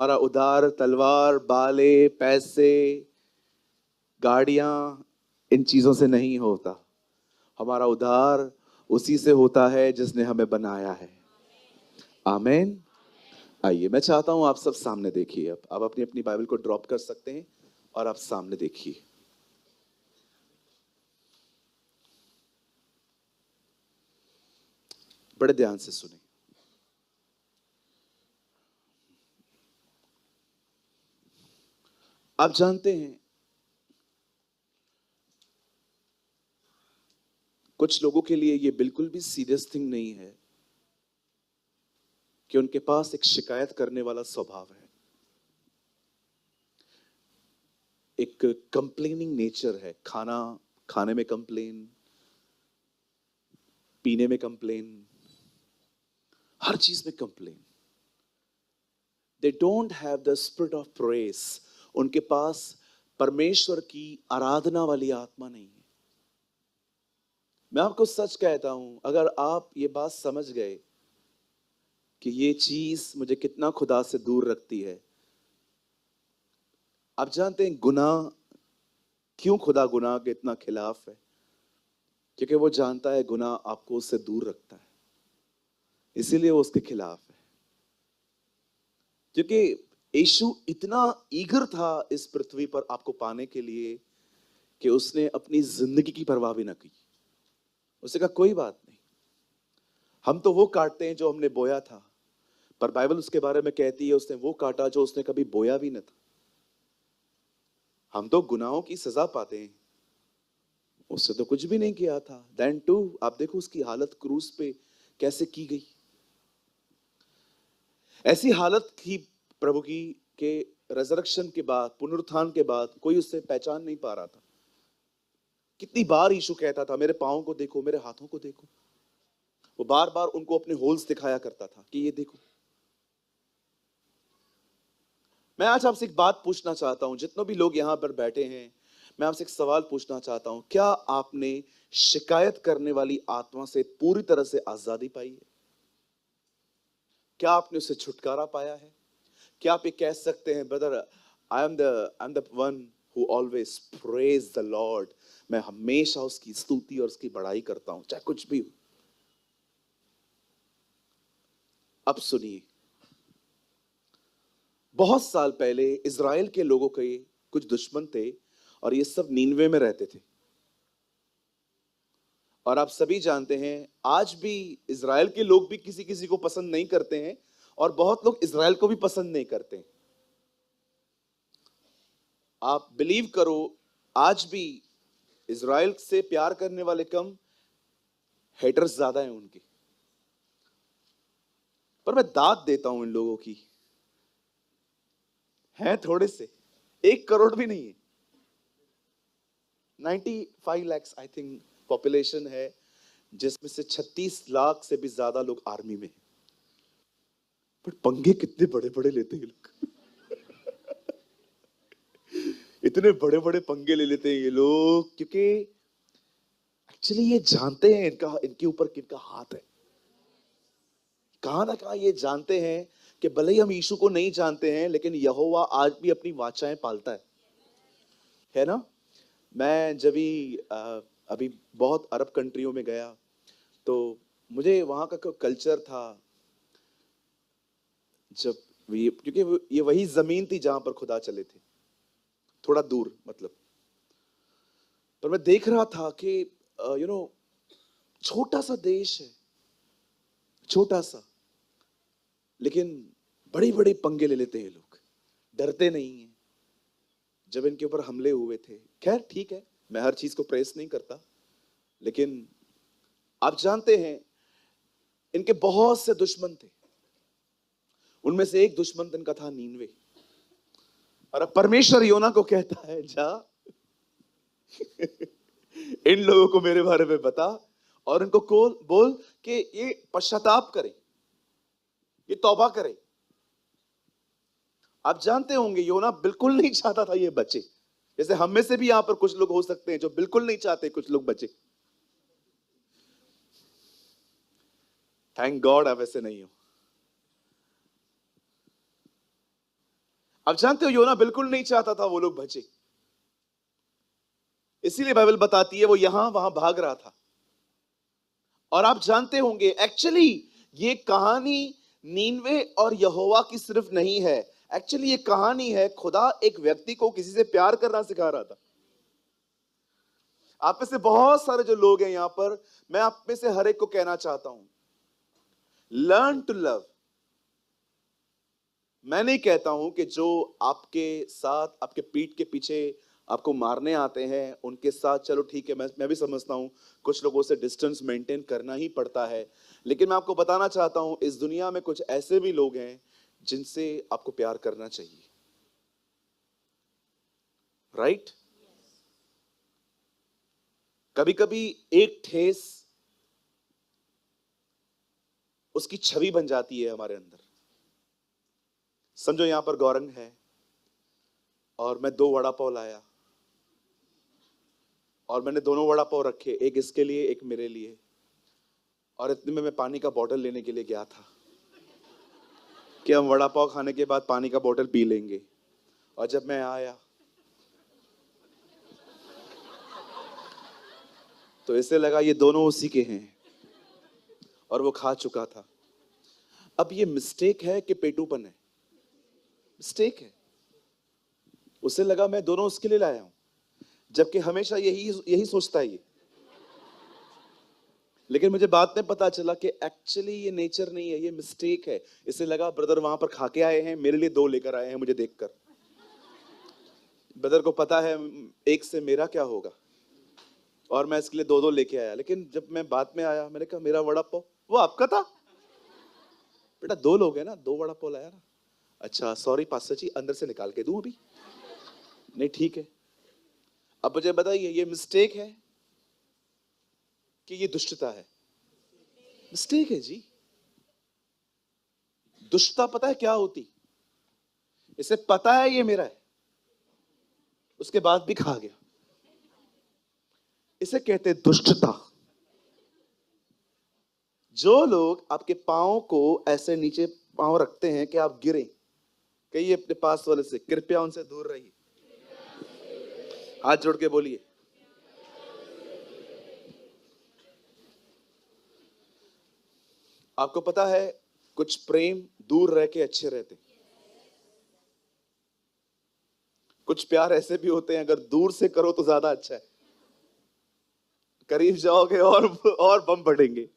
हमारा उधार तलवार, बाले, पैसे, गाड़ियां, इन चीजों से नहीं होता। हमारा उधार उसी से होता है जिसने हमें बनाया है। आमीन। आइए, मैं चाहता हूं आप सब सामने देखिए। अब आप अपनी अपनी बाइबल को ड्रॉप कर सकते हैं और आप सामने देखिए। बड़े ध्यान से सुने। आप जानते हैं, कुछ लोगों के लिए ये बिल्कुल भी सीरियस थिंग नहीं है कि उनके पास एक शिकायत करने वाला स्वभाव है, एक कंप्लेनिंग नेचर है। खाने में कंप्लेन, पीने में कंप्लेन, हर चीज में complain. They don't have the spirit of praise. उनके पास परमेश्वर की आराधना वाली आत्मा नहीं है। मैं आपको सच कहता हूं, अगर आप ये बात समझ गए कि ये चीज मुझे कितना खुदा से दूर रखती है। आप जानते हैं गुनाह, क्यों खुदा गुनाह के इतना खिलाफ है? क्योंकि वो जानता है गुनाह आपको उससे दूर रखता है, इसीलिए वो उसके खिलाफ है। क्योंकि यीशु इतना ईगर था इस पृथ्वी पर आपको पाने के लिए कि उसने अपनी जिंदगी की परवाह भी ना की। उसने कहा कोई बात नहीं, हम तो वो काटते हैं जो हमने बोया था, पर बाइबल उसके बारे में कहती है उसने वो काटा जो उसने कभी बोया भी न था। हम तो गुनाहों की सजा पाते हैं, उससे तो कुछ भी नहीं किया था। देन टू आप देखो उसकी हालत क्रूस पे कैसे की गई। ऐसी हालत थी प्रभु की कि रेजरेक्शन के बाद, पुनरुत्थान के बाद कोई उससे पहचान नहीं पा रहा था। कितनी बार यीशु कहता था मेरे पांवों को देखो, मेरे हाथों को देखो। वो बार बार उनको अपने होल्स दिखाया करता था कि ये देखो। मैं आज आपसे एक बात पूछना चाहता हूं, जितने भी लोग यहां पर बैठे हैं, मैं आपसे एक सवाल पूछना चाहता हूं। क्या आपने शिकायत करने वाली आत्मा से पूरी तरह से आजादी पाई है? क्या आपने उससे छुटकारा पाया है? क्या आप ये कह सकते हैं brother, I am the one who always praise the Lord. मैं हमेशा उसकी स्तुति और उसकी बड़ाई करता हूं चाहे कुछ भी हो। अब सुनिए, बहुत साल पहले इज़राइल के लोगों के कुछ दुश्मन थे और ये सब नीनवे में रहते थे। और आप सभी जानते हैं आज भी इज़राइल के लोग भी किसी किसी को पसंद नहीं करते हैं और बहुत लोग इज़राइल को भी पसंद नहीं करते। आप बिलीव करो, आज भी इज़राइल से प्यार करने वाले कम, हेटर्स ज्यादा हैं उनके। पर मैं दाद देता हूं इन लोगों की, हैं थोड़े से, 1 करोड़ भी नहीं है। 95 lakhs आई थिंक पॉपुलेशन है, जिसमें से 36 लाख से भी ज्यादा लोग आर्मी में हैं। पर पंगे कितने बड़े बड़े लेते हैं लोग। इतने बड़े बड़े पंगे ले लेते हैं ये लोग, क्योंकि एक्चुअली ये जानते हैं इनका, इनके ऊपर किनका हाथ है। कहां ना कहां ये जानते हैं कि भले ही हम यीशु को नहीं जानते हैं, लेकिन यहोवा आज भी अपनी वाचाएं पालता है ना। मैं जब भी अभी बहुत अरब कंट्रियों में गया, तो मुझे वहाँ का कल्चर था, जब क्योंकि ये वही जमीन थी जहां पर खुदा चले थे, थोड़ा दूर मतलब। पर मैं देख रहा था कि यू नो छोटा सा देश है, छोटा सा, लेकिन बड़े बड़े पंगे ले लेते हैं लोग, डरते नहीं हैं। जब इनके ऊपर हमले हुए थे, खैर ठीक है, मैं हर चीज को प्रेस नहीं करता, लेकिन आप जानते हैं इनके बहुत से दुश्मन थे। उनमें से एक दुश्मन इनका था नीनवे। और अब परमेश्वर योना को कहता है जा इन लोगों को मेरे बारे में बता और इनको बोल कि ये पश्चाताप करें, ये तौबा करें। आप जानते होंगे योना बिल्कुल नहीं चाहता था ये बचे। जैसे हम में से भी यहां पर कुछ लोग हो सकते हैं जो बिल्कुल नहीं चाहते कुछ लोग बचे। थैंक गॉड आप ऐसे नहीं हो। आप जानते हो योना बिल्कुल नहीं चाहता था वो लोग बचे, इसीलिए बाइबल बताती है वो यहां वहां भाग रहा था। और आप जानते होंगे एक्चुअली ये कहानी नीनवे और यहोवा की सिर्फ नहीं है, एक्चुअली ये कहानी है खुदा एक व्यक्ति को किसी से प्यार करना सिखा रहा था। आप में से बहुत सारे जो लोग हैं यहां पर, मैं आप में से हर एक को कहना चाहता हूं, लर्न टू लव। मैं नहीं कहता हूं कि जो आपके साथ आपके पीठ के पीछे आपको मारने आते हैं उनके साथ चलो ठीक है, मैं भी समझता हूं कुछ लोगों से डिस्टेंस मेंटेन करना ही पड़ता है, लेकिन मैं आपको बताना चाहता हूं इस दुनिया में कुछ ऐसे भी लोग हैं जिनसे आपको प्यार करना चाहिए, राइट? कभी कभी एक ठेस उसकी छवि बन जाती है हमारे अंदर। समझो यहां पर गौरंग है और मैं 2 वड़ा पाव लाया और मैंने दोनों वड़ा पाव रखे, एक इसके लिए एक मेरे लिए, और इतने में मैं पानी का बोतल लेने के लिए गया था कि हम वड़ा पाव खाने के बाद पानी का बोतल पी लेंगे। और जब मैं आया तो इसे लगा ये दोनों उसी के हैं और वो खा चुका था। अब ये मिस्टेक है कि पेटूपन है? मिस्टेक है। उसे लगा मैं दोनों उसके लिए लाया हूं, जबकि हमेशा यही यही सोचता है ये। लेकिन मुझे बाद में पता चला कि एक्चुअली ये नेचर नहीं है, ये मिस्टेक है। इसे लगा ब्रदर वहां पर खा के आए हैं, मेरे लिए 2 लेकर आए हैं मुझे देखकर। ब्रदर को पता है एक से मेरा क्या होगा, और मैं इसके लिए 2-2 लेके आया। लेकिन जब मैं बाद में आया मैंने कहा मेरा वड़ा पाव वो आपका था बेटा, 2 लोग हैं ना, 2 वड़ा पाव लाया ना। अच्छा सॉरी पास्टर जी, अंदर से निकाल के दूं अभी? नहीं ठीक है। अब मुझे बताइए ये मिस्टेक है कि ये दुष्टता है? मिस्टेक है जी। दुष्टता पता है क्या होती? इसे पता है ये मेरा है, उसके बाद भी खा गया। इसे कहते हैं दुष्टता। जो लोग आपके पांव को ऐसे नीचे पांव रखते हैं कि आप गिरे, कहिए अपने पास वाले से कृपया उनसे दूर रहिए। हाथ जोड़ के बोलिए। आपको पता है कुछ प्रेम दूर रह के अच्छे रहते, कुछ प्यार ऐसे भी होते हैं अगर दूर से करो तो ज्यादा अच्छा है, करीब जाओगे और बम फटेंगे।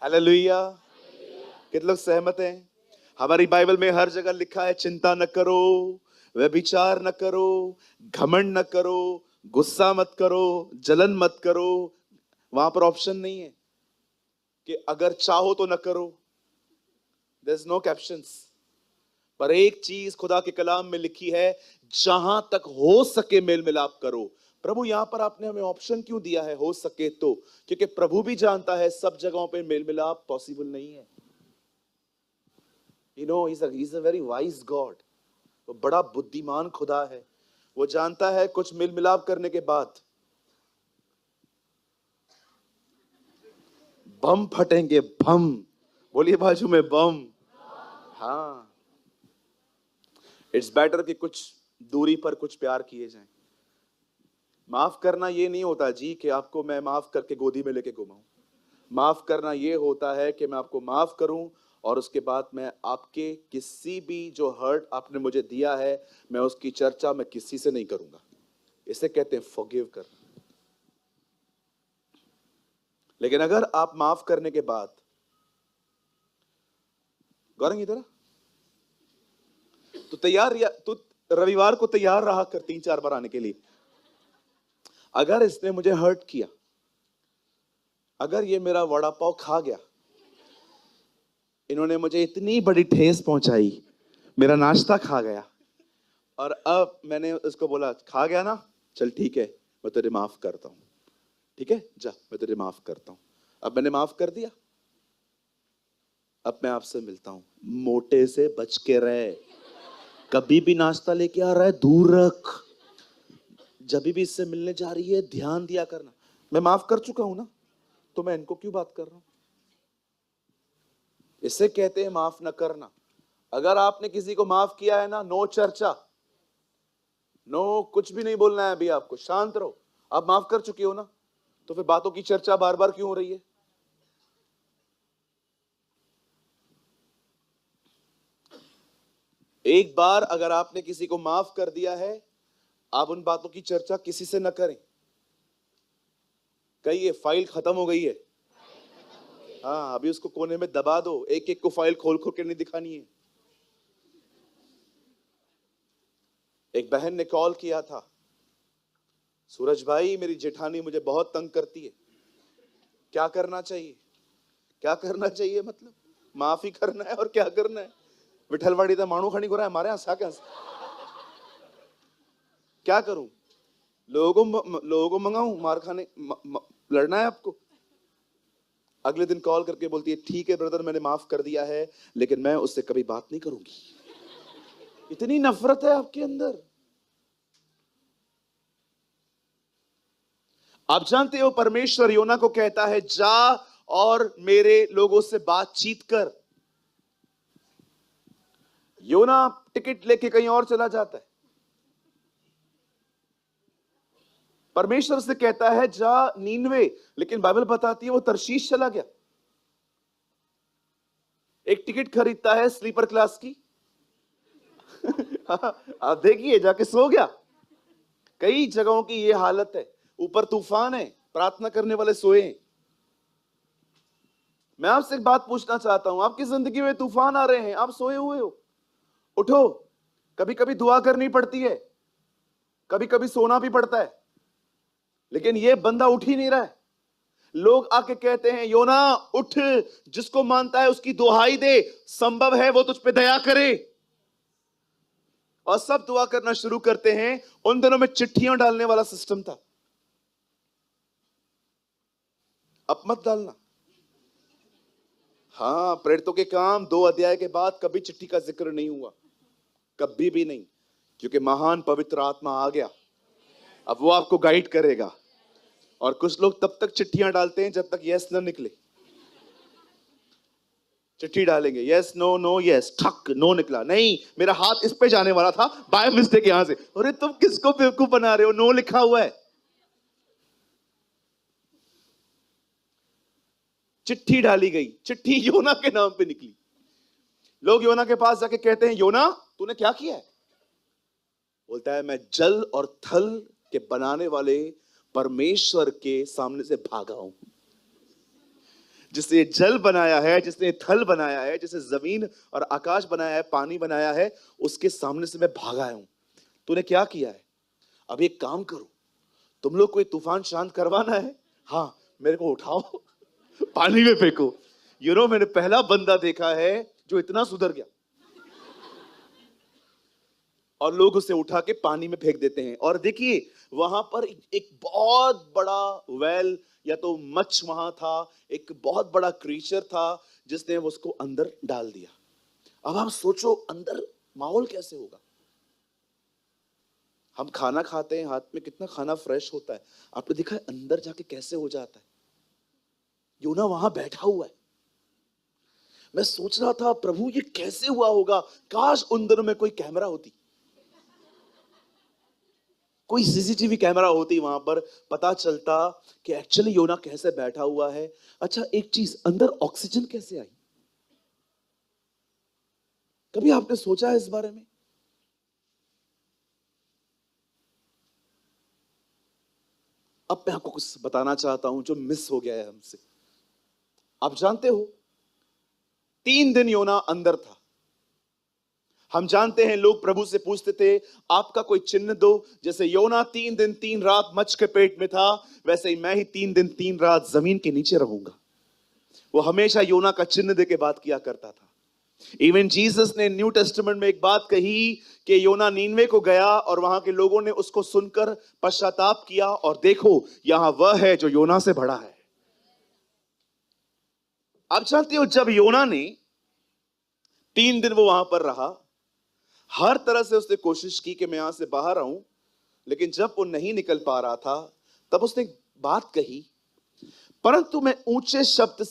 हालेलुया। कितने लोग सहमत हैं? हमारी बाइबल में हर जगह लिखा है चिंता न करो, व्यभिचार न करो, घमंड न करो, गुस्सा मत करो, जलन मत करो। वहां पर ऑप्शन नहीं है कि अगर चाहो तो न करो, देयर इज नो कैप्शंस। पर एक चीज खुदा के कलाम में लिखी है, जहां तक हो सके मेल मिलाप करो। प्रभु यहां पर आपने हमें ऑप्शन क्यों दिया है हो सके तो? क्योंकि प्रभु भी जानता है सब जगहों पे मेल मिलाप पॉसिबल नहीं है। You know he's a very wise God। वो बड़ा बुद्धिमान खुदा है। वो जानता है कुछ मेल मिलाप करने के बाद बम फटेंगे, बम। बोलिए बाजू में बम। हाँ, इट्स बेटर कि कुछ दूरी पर कुछ प्यार किए जाएं। माफ करना ये नहीं होता जी कि आपको मैं माफ करके गोदी में लेके घुमाऊं। माफ करना ये होता है कि मैं आपको माफ करूं और उसके बाद मैं आपके किसी भी जो हर्ट आपने मुझे दिया है, मैं उसकी चर्चा मैं किसी से नहीं करूंगा। इसे कहते हैं फॉरगिव कर। लेकिन अगर आप माफ करने के बाद, गौरंग इधर तो तैयार या तो रविवार को तैयार रहा कर 3-4 बार आने के लिए। अगर इसने मुझे हर्ट किया, अगर ये मेरा वड़ा पाव खा गया, इन्होंने मुझे इतनी बड़ी ठेस पहुंचाई, मेरा नाश्ता खा गया, और अब मैंने उसको बोला खा गया ना, चल ठीक है मैं तुझे माफ करता हूं, ठीक है जा मैं तुझे माफ करता हूं। अब मैंने माफ कर दिया, अब मैं आपसे मिलता हूं, मोटे से बच के रहे। कभी भी नाश्ता लेके आ रहा है दूर रख, जब भी इससे मिलने जा रही है ध्यान दिया करना। मैं माफ कर चुका हूं ना, तो मैं इनको क्यों बात कर रहा हूं? इसे कहते हैं माफ न करना। अगर आपने किसी को माफ किया है ना, नो चर्चा, नो कुछ भी नहीं बोलना है अभी आपको, शांत रहो। आप माफ कर चुके हो ना, तो फिर बातों की चर्चा बार बार क्यों हो रही है? एक बार अगर आपने किसी को माफ कर दिया है, आप उन बातों की चर्चा किसी से न करें। कहिए फाइल खत्म हो गई है। हाँ, अभी उसको कोने में दबा दो, एक एक को फाइल खोल खोल के नहीं दिखानी है। एक बहन ने कॉल किया था, सूरज भाई मेरी जेठानी मुझे बहुत तंग करती है, क्या करना चाहिए? क्या करना चाहिए मतलब? माफी करना है और क्या करना है? विठलवाड़ी तो मानू खड़ी को रहा है हमारे यहाँ, क्या क्या करूं? लोगों को मंगाऊं मार खाने? लड़ना है आपको? अगले दिन कॉल करके बोलती है, ठीक है ब्रदर मैंने माफ कर दिया है, लेकिन मैं उससे कभी बात नहीं करूंगी। इतनी नफरत है आपके अंदर। आप जानते हो परमेश्वर योना को कहता है, जा और मेरे लोगों से बातचीत कर। योना टिकट लेके कहीं और चला जाता है। परमेश्वर से कहता है जा नीनवे, लेकिन बाइबल बताती है वो तरशीश चला गया। एक टिकट खरीदता है स्लीपर क्लास की, आप देखिए जाके सो गया। कई जगहों की ये हालत है, ऊपर तूफान है, प्रार्थना करने वाले सोए हैं। मैं आपसे एक बात पूछना चाहता हूं, आपकी जिंदगी में तूफान आ रहे हैं, आप सोए हुए हो, उठो। कभी कभी दुआ करनी पड़ती है, कभी कभी सोना भी पड़ता है, लेकिन ये बंदा उठ ही नहीं रहा है। लोग आके कहते हैं योना उठ, जिसको मानता है उसकी दुहाई दे, संभव है वो तुझ पे दया करे। और सब दुआ करना शुरू करते हैं। उन दिनों में चिट्ठियां डालने वाला सिस्टम था, अब मत डालना। हाँ, प्रेरितों के काम 2 अध्याय के बाद कभी चिट्ठी का जिक्र नहीं हुआ, कभी भी नहीं, क्योंकि महान पवित्र आत्मा आ गया, अब वो आपको गाइड करेगा। और कुछ लोग तब तक चिट्ठियां डालते हैं जब तक यस न निकले। चिट्ठी डालेंगे, यस नो नो यस, ठक नो निकला, नहीं मेरा हाथ इस पे जाने वाला था, बाय मिस्टेक यहां से। अरे तुम किसको बेवकूफ बना रहे हो? नो लिखा हुआ है। चिट्ठी डाली गई, चिट्ठी योना के नाम पे निकली। लोग योना के पास जाके कहते हैं योना तूने क्या किया है? बोलता है मैं जल और थल के बनाने वाले परमेश्वर के सामने से भागा हूं। जिसने जल बनाया है, जिसने थल बनाया है, जिसने जमीन और आकाश बनाया है, पानी बनाया है, उसके सामने से मैं भागा हूं। तूने क्या किया है? अब एक काम करो, तुम लोग कोई तूफान शांत करवाना है, हाँ मेरे को उठाओ, पानी में फेंको। मैंने पहला बंदा देखा है जो इतना सुधर गया। और लोग उसे उठा के पानी में फेंक देते हैं। और देखिए वहां पर एक बहुत बड़ा वेल या तो मच्छ वहां था, एक बहुत बड़ा क्रीचर था जिसने उसको अंदर डाल दिया। अब आप सोचो अंदर माहौल कैसे होगा। हम खाना खाते हैं, हाथ में कितना खाना फ्रेश होता है, आपने देखा है अंदर जाके कैसे हो जाता है। योना वहां बैठा हुआ है। मैं सोच रहा था प्रभु ये कैसे हुआ होगा, काश उन दिनों में कोई कैमरा होती, कोई सीसीटीवी कैमरा होती वहां पर, पता चलता कि एक्चुअली योना कैसे बैठा हुआ है। अच्छा एक चीज, अंदर ऑक्सीजन कैसे आई? कभी आपने सोचा है इस बारे में? अब मैं आपको कुछ बताना चाहता हूं जो मिस हो गया है हमसे। आप जानते हो 3 दिन योना अंदर था। हम जानते हैं लोग प्रभु से पूछते थे आपका कोई चिन्ह दो। जैसे योना 3 दिन 3 रात मच्छ के पेट में था, वैसे ही मैं ही 3 दिन 3 रात जमीन के नीचे रहूंगा। वो हमेशा योना का चिन्ह दे के बात किया करता था। इवन जीसस ने न्यू टेस्टामेंट में एक बात कही कि योना नीनवे को गया और वहां के लोगों ने उसको सुनकर पश्चाताप किया, और देखो यहां वह है जो योना से बड़ा है। आप जानते हो जब योना ने 3 दिन वो वहां पर रहा, हर तरह से उसने कोशिश की कि मैं यहां से बाहर आऊं, लेकिन जब वो नहीं निकल पा रहा था तब उसने एक बात कही, परंतु मैं ऊंचे शब्द से